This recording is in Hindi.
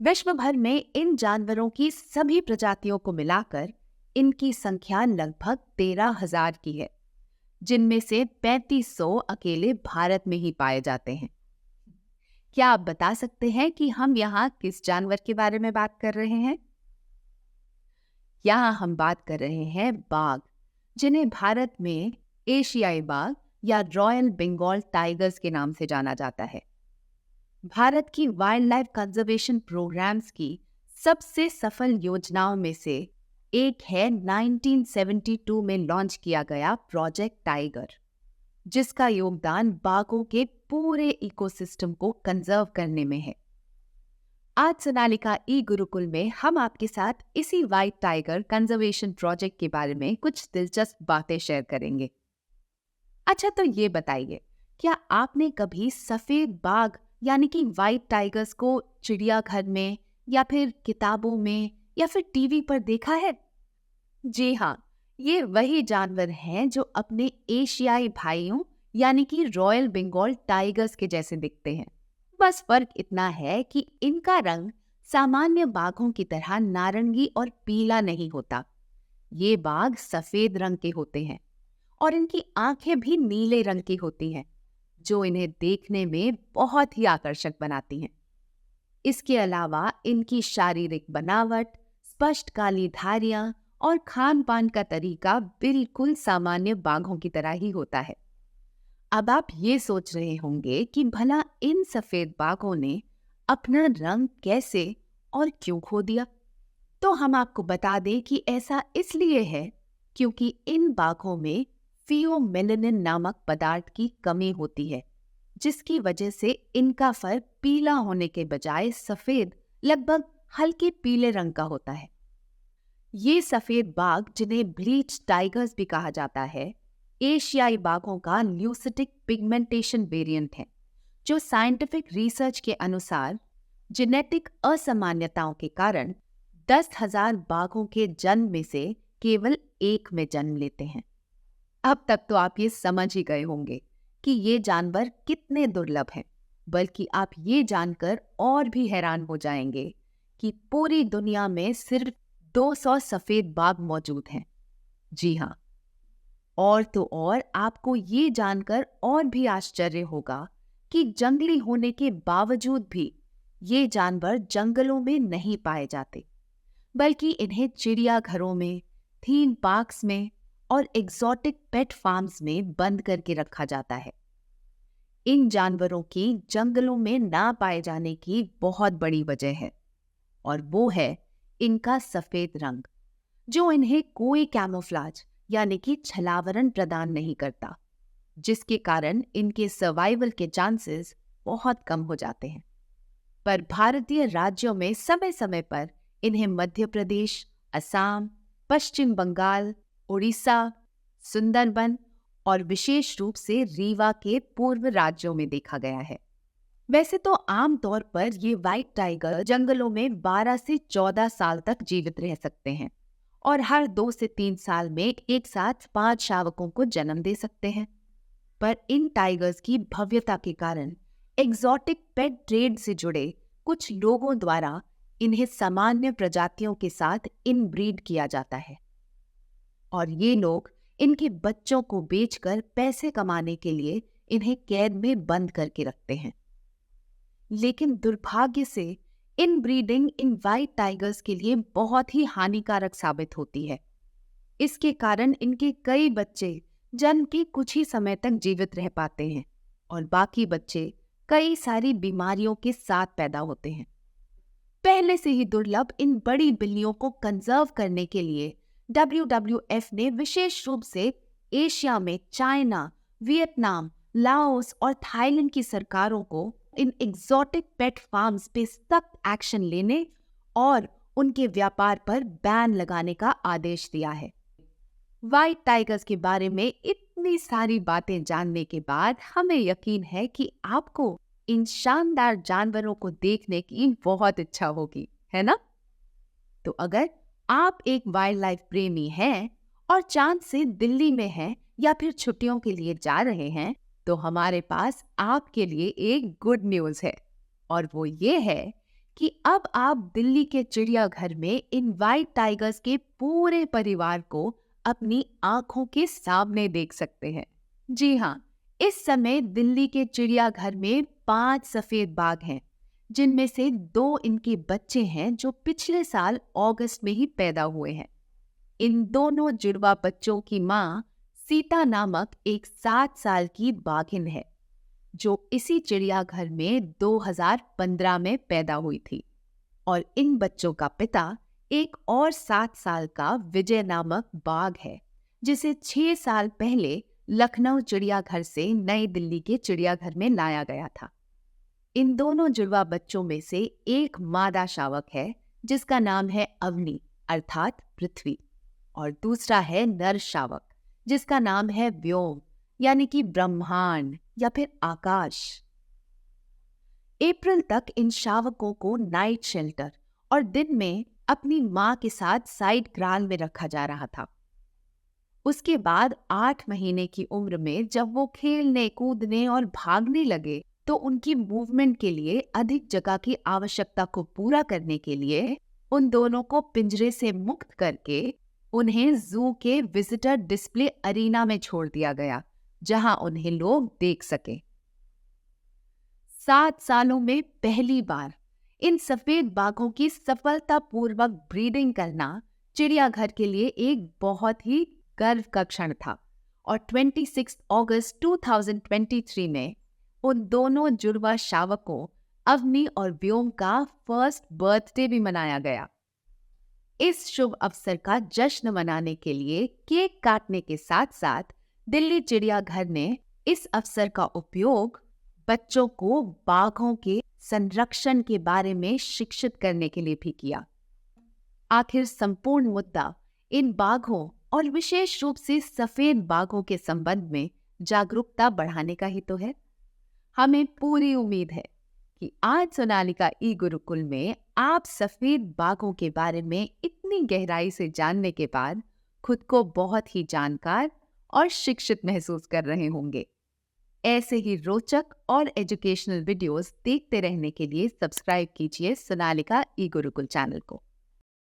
विश्व भर में इन जानवरों की सभी प्रजातियों को मिलाकर इनकी संख्या लगभग 13,000 की है, जिनमें से 3500 अकेले भारत में ही पाए जाते हैं। क्या आप बता सकते हैं कि हम यहाँ किस जानवर के बारे में बात कर रहे हैं? यहाँ हम बात कर रहे हैं बाघ, जिन्हें भारत में एशियाई बाघ या रॉयल बंगाल टाइगर्स के नाम से जाना जाता है। भारत की वाइल्ड लाइफ कंजर्वेशन प्रोग्राम्स की सबसे सफल योजनाओं में से एक है 1972 में लॉन्च किया गया प्रोजेक्ट टाइगर, जिसका योगदान बाघों के पूरे इकोसिस्टम को कंजर्व करने में है। आज सोनालिका ई गुरुकुल में हम आपके साथ इसी वाइट टाइगर कंजर्वेशन प्रोजेक्ट के बारे में कुछ दिलचस्प बातें शेयर करेंगे। अच्छा, तो ये बताइए, क्या आपने कभी सफेद बाघ यानी कि वाइट टाइगर्स को चिड़ियाघर में या फिर किताबों में या फिर टीवी पर देखा है? जी हाँ, ये वही जानवर हैं जो अपने एशियाई भाइयों यानी कि रॉयल बंगाल टाइगर्स के जैसे दिखते हैं। बस फर्क इतना है कि इनका रंग सामान्य बाघों की तरह नारंगी और पीला नहीं होता। ये बाघ सफेद रंग के होते हैं और इनकी आंखें भी नीले रंग की होती हैं, जो इन्हें देखने में बहुत ही आकर्षक बनाती हैं। इसके अलावा इनकी शारीरिक बनावट, स्पष्ट काली धारियां और खान पान का तरीका बिल्कुल सामान्य बाघों की तरह ही होता है। अब आप ये सोच रहे होंगे कि भला इन सफेद बाघों ने अपना रंग कैसे और क्यों खो दिया? तो हम आपको बता दें कि ऐसा इसलिए है क्योंकि इन बाघों में फियोमेलानिन नामक पदार्थ की कमी होती है, जिसकी वजह से इनका फर पीला होने के बजाय सफेद, लगभग हल्के पीले रंग का होता है। ये सफेद बाघ, जिन्हें ब्लीच टाइगर्स भी कहा जाता है, एशियाई बाघों का ल्यूसिटिक पिगमेंटेशन वेरिएंट है, जो साइंटिफिक रिसर्च के अनुसार जेनेटिक असामान्यताओं के कारण 10,000 बाघों के जन्म में से केवल एक में जन्म लेते हैं। अब तक तो आप ये समझ ही गए होंगे कि ये जानवर कितने दुर्लभ हैं, बल्कि आप ये जानकर और भी हैरान हो जाएंगे कि पूरी दुनिया में सिर्फ 200 सफेद बाघ मौजूद हैं। जी हाँ, और तो और आपको ये जानकर और भी आश्चर्य होगा कि जंगली होने के बावजूद भी ये जानवर जंगलों में नहीं पाए जाते, बल्कि इन्हें चिड़ियाघरों में, थीम पार्क्स में और एग्जॉटिक पेट फार्म्स में बंद करके रखा जाता है। इन जानवरों की जंगलों में ना पाए जाने की बहुत बड़ी वजह है, और वो है इनका सफेद रंग, जो इन्हें कोई कैमोफ्लाज यानी कि छलावरण प्रदान नहीं करता, जिसके कारण इनके सर्वाइवल के चांसेस बहुत कम हो जाते हैं। पर भारतीय राज्यों में समय समय पर इन्हें मध्य प्रदेश, असम, पश्चिम बंगाल, उड़ीसा, सुंदरबन और विशेष रूप से रीवा के पूर्व राज्यों में देखा गया है। वैसे तो आम तौर पर ये व्हाइट टाइगर जंगलों में 12 से 14 साल तक जीवित रह सकते हैं और हर 2 से 3 साल में एक साथ 5 शावकों को जन्म दे सकते हैं। पर इन टाइगर्स की भव्यता के कारण एग्जॉटिक पेट ट्रेड से जुड़े कुछ लोगों द्वारा इन्हें सामान्य प्रजातियों के साथ इनब्रीड किया जाता है, और ये लोग इनके बच्चों को बेचकर पैसे कमाने के लिए इन्हें कैद में बंद करके रखते हैं। लेकिन दुर्भाग्य से इन ब्रीडिंग इन व्हाइट टाइगर्स के लिए बहुत ही हानिकारक साबित होती है। इसके कारण इनके कई बच्चे जन्म के कुछ ही समय तक जीवित रह पाते हैं और बाकी बच्चे कई सारी बीमारियों के साथ पैदा होते हैं। पहले से ही दुर्लभ इन बड़ी बिल्लियों को कंजर्व करने के लिए WWF ने विशेष रूप से एशिया में चाइना, वियतनाम, लाओस और थाईलैंड की सरकारों को इन एग्जॉटिक पेट फार्म्स पे सख्त एक्शन लेने और उनके व्यापार पर बैन लगाने का आदेश दिया है। व्हाइट टाइगर्स के बारे में इतनी सारी बातें जानने के बाद हमें यकीन है कि आपको इन शानदार जानवरों को देखने की बहुत इच्छा होगी, है ना? तो अगर आप एक वाइल्ड लाइफ प्रेमी हैं और चांद से दिल्ली में हैं या फिर छुट्टियों के लिए जा रहे हैं, तो हमारे पास आपके लिए एक गुड न्यूज़ है, और वो ये है कि अब आप दिल्ली के चिड़ियाघर में इन व्हाइट टाइगर्स के पूरे परिवार को अपनी आंखों के सामने देख सकते हैं। जी हाँ, इस समय दिल्ली के चिड़ियाघर में 5 सफेद बाघ हैं, जिनमें से 2 इनके बच्चे हैं जो पिछले साल अगस्त में ही पैदा हुए हैं। इन दोनों जुड़वा बच्चों की माँ सीता नामक एक 7 साल की बाघिन है, जो इसी चिड़ियाघर में 2015 में पैदा हुई थी। और इन बच्चों का पिता एक और 7 साल का विजय नामक बाघ है, जिसे 6 साल पहले लखनऊ चिड़ियाघर से नई दिल्ली के चिड़ियाघर में लाया गया था। इन दोनों जुड़वा बच्चों में से एक मादा शावक है, जिसका नाम है अवनी अर्थात पृथ्वी, और दूसरा है नर शावक, जिसका नाम है व्योम यानी कि ब्रह्मांड या फिर आकाश। अप्रैल तक इन शावकों को नाइट शेल्टर और दिन में अपनी मां के साथ साइड ग्राल में रखा जा रहा था। उसके बाद 8 महीने की उम्र में जब वो खेलने, कूदने और भागने लगे, तो उनकी मूवमेंट के लिए अधिक जगह की आवश्यकता को पूरा करने के लिए उन दोनों को पिंजरे से मुक्त करके उन्हें जू के विजिटर डिस्प्ले अरीना में छोड़ दिया गया, जहां उन्हें लोग देख सके। 7 सालों में पहली बार इन सफेद बाघों की सफलतापूर्वक ब्रीडिंग करना चिड़ियाघर के लिए एक बहुत ही गर्व का क्षण था, और 26 अगस्त 2023 में उन दोनों जुड़वा शावकों अवनी और व्योम का फर्स्ट बर्थडे भी मनाया गया। इस शुभ अवसर का जश्न मनाने के लिए केक काटने के साथ साथ दिल्ली चिड़ियाघर ने इस अवसर का उपयोग बच्चों को बाघों के संरक्षण के बारे में शिक्षित करने के लिए भी किया। आखिर संपूर्ण मुद्दा इन बाघों और विशेष रूप से सफेद बाघों के संबंध में जागरूकता बढ़ाने का ही तो है। हमें पूरी उम्मीद है कि आज सोनालिका ई गुरुकुल में आप सफेद बाघों के बारे में इतनी गहराई से जानने के बाद खुद को बहुत ही जानकार और शिक्षित महसूस कर रहे होंगे। ऐसे ही रोचक और एजुकेशनल वीडियोस देखते रहने के लिए सब्सक्राइब कीजिए सोनालिका ई गुरुकुल चैनल को।